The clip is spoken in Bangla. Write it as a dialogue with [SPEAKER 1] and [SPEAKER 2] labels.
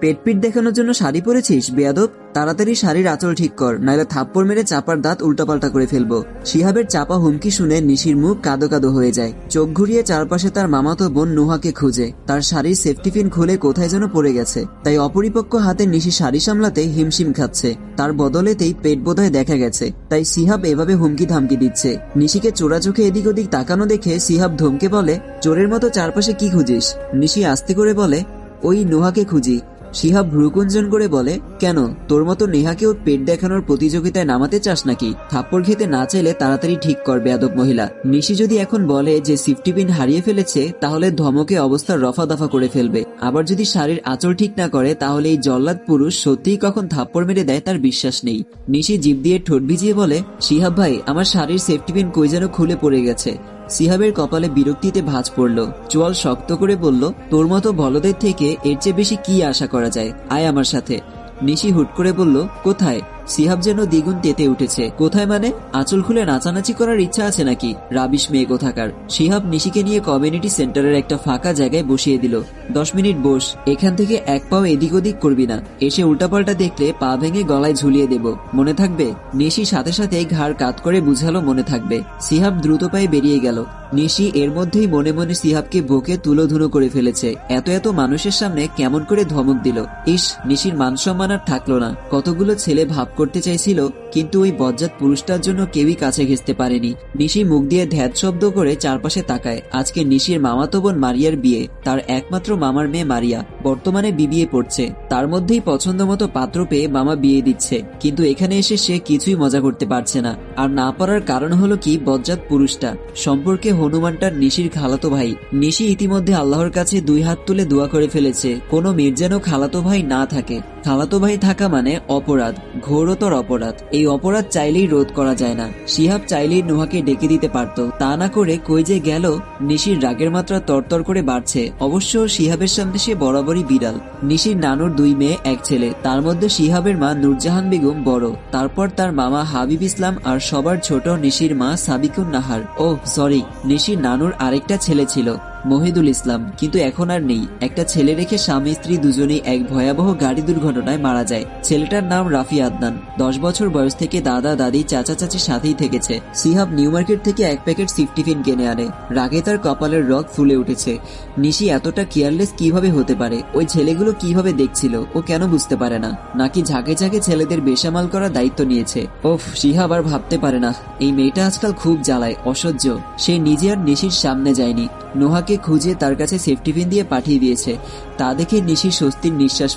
[SPEAKER 1] পেটপিট দেখানোর জন্য শাড়ি পরেছিস বেয়াদব? তাড়াতাড়ি শাড়ির আঁচল ঠিক কর, নাহলে থাপ্পড় মেরে চাপার দাঁত উল্টাপাল্টা করে ফেলবো। শিহাবের চাপা হুমকি শুনে নিশির মুখ কাদো কাদো হয়ে যায়। চোখ ঘুরিয়ে চারপাশে তার মামাতো বোন নুহাকে খুঁজে। তার শাড়ির সেফটি পিন খুলে কোথায় যেন পড়ে গেছে, তাই অপরিপক্ক হাতে নিশি শাড়ি সামলাতে হিমশিম খাচ্ছে। তার বদলেতেই পেট বোধহয় দেখা গেছে, তাই সিহাব এভাবে হুমকি ধামকি দিচ্ছে। নিশিকে চোরা চোখে এদিক ওদিক তাকানো দেখে সিহাব ধমকে বলে, চোরের মতো চারপাশে কি খুঁজিস? নিশি আস্তে করে বলে, ওই নুহাকে খুঁজি। শিহাব ভ্রুকুঞ্জন করে বলে, কেন, তোর মতো নেহাকেও পেট দেখানোর প্রতিযোগিতায় নামাতে চাস নাকি? থাপ্পড় খেতে না চাইলে তাড়াতাড়ি ঠিক কর বেয়াদব মহিলা। নিশি যদি এখন বলে যে সেফটি পিন হারিয়ে ফেলেছে, তাহলে ধমকে অবস্থা রফা দফা করে ফেলবে। আবার যদি শাড়ির আঁচল ঠিক না করে, তাহলে এই জল্লাদ পুরুষ সত্যিই কখন থাপ্পড় মেরে দেয় তার বিশ্বাস নেই। নিশি জিভ দিয়ে ঠোঁট ভিজিয়ে বলে, শিহাব ভাই, আমার শাড়ির সেফটি পিন কই যেন খুলে পড়ে গেছে। সিহাবের কপালে বিরক্তিতে ভাঁজ পড়ল। চোয়াল শক্ত করে বলল, তোর মতো বলদের থেকে এর চেয়ে বেশি কি আশা করা যায়? আয় আমার সাথে। নিশি হুট করে বলল, কোথায়? সিহাব যেন দ্বিগুণ তেতে উঠেছে। কোথায় মানে? আঁচল খুলে নাচানাচি করার ইচ্ছা আছে নাকি? রাবিশ মেয়ে কোথাকার। সিহাব নিশিকে নিয়ে কমিউনিটি সেন্টারের একটা ফাঁকা জায়গায় বসিয়ে দিল। 10 মিনিট বস, এখান থেকে এক পাও এদিক ওদিক করবি না। এসে উল্টাপাল্টা দেখলে পা ভেঙে গলায় ঝুলিয়ে দেব, মনে থাকবে? নিশি সাথে সাথে ঘাড় কাত করে বুঝালো, মনে থাকবে। সিহাব দ্রুত পায়ে বেরিয়ে গেল। নিশি এর মধ্যেই মনে মনে সিহাবকে বুকে তুলোধুনো করে ফেলেছে। এত এত মানুষের সামনে কেমন করে ধমক দিল। ইস, নিশির মান সম্মান আর থাকলো না। কতগুলো ছেলে ভাব করতে চাইছিল, কিন্তু ওই বজ্জাত পুরুষটার জন্য কেউই কাছে ঘেঁচতে পারেনি। নিশি মুখ দিয়ে ধ্যাত শব্দ করে চারপাশে তাকায়। আজকে নিশির মামাতো বোন মারিয়ার বিয়ে। তার একমাত্র মামার মেয়ে মারিয়া বর্তমানে বিবিএ পড়ছে। তার মধ্যেই পছন্দ মতো পাত্র পেয়ে মামা বিয়ে দিচ্ছে, কিন্তু এখানে এসে সে কিছুই মজা করতে পারছে না। আর না পারার কারণ হলো কি, বজ্জাত পুরুষটা সম্পর্কে হনুমানটার নিশির খালাতো ভাই। নিশি ইতিমধ্যে আল্লাহর কাছে 2 হাত তুলে দোয়া করে ফেলেছে, কোনো মেয়ের যেন খালাতো ভাই না থাকে। খালাতো ভাই থাকা মানে অপরাধ, ঘোরতর অপরাধ। এই অপরাধ চাইলেই রোধ করা যায় না। শিহাব চাইলেই নুহাকে ডেকে দিতে পারত, তা না করে কই যে গেল। নিশির রাগের মাত্রা তরতর করে বাড়ছে। অবশ্য শিহাবের সামনে সে বরাবরই বিড়াল। নিশির নানুর 2 মেয়ে 1 ছেলে, তার মধ্যে শিহাবের মা নূরজাহান বেগম বড়, তারপর তার মামা হাবিব ইসলাম, আর সবার ছোট নিশির মা সাবিকুন নাহার। ওহ সরি, নিশির নানুর আরেকটা ছেলে ছিল, মহিদুল ইসলাম, কিন্তু এখন আর নেই। একটা ছেলে রেখে স্বামী স্ত্রী দুজনেই এক ভয়াবহ গাড়ি দুর্ঘটনায় মারা যায়। ছেলেটার নাম রাফি আদনান। 10 বছর বয়স থেকে দাদা দাদি চাচা চাচির সাথেই থেকেছে। সিহাব নিউ মার্কেট থেকে 1 প্যাকেট সেফটি পিন কিনে আনে। রাগে তার কপালের রগ ফুলে উঠেছে। নিশি এতটা কেয়ারলেস কিভাবে হতে পারে? ওই ছেলেগুলো কিভাবে দেখছিল ও কেন বুঝতে পারে না? নাকি ঝাঁকে ঝাঁকে ছেলেদের বেসামাল করার দায়িত্ব নিয়েছে? ওফ, সিহাব আর ভাবতে পারে না। এই মেয়েটা আজকাল খুব জ্বালায়, অসহ্য। সে নিজে আর নিশির সামনে যায়নি, নোহাকে খুঁজে তার কাছে সেফটি পিন দিয়ে পাঠিয়ে দিয়েছে। তা দেখে নিশি স্বস্তির নিঃশ্বাস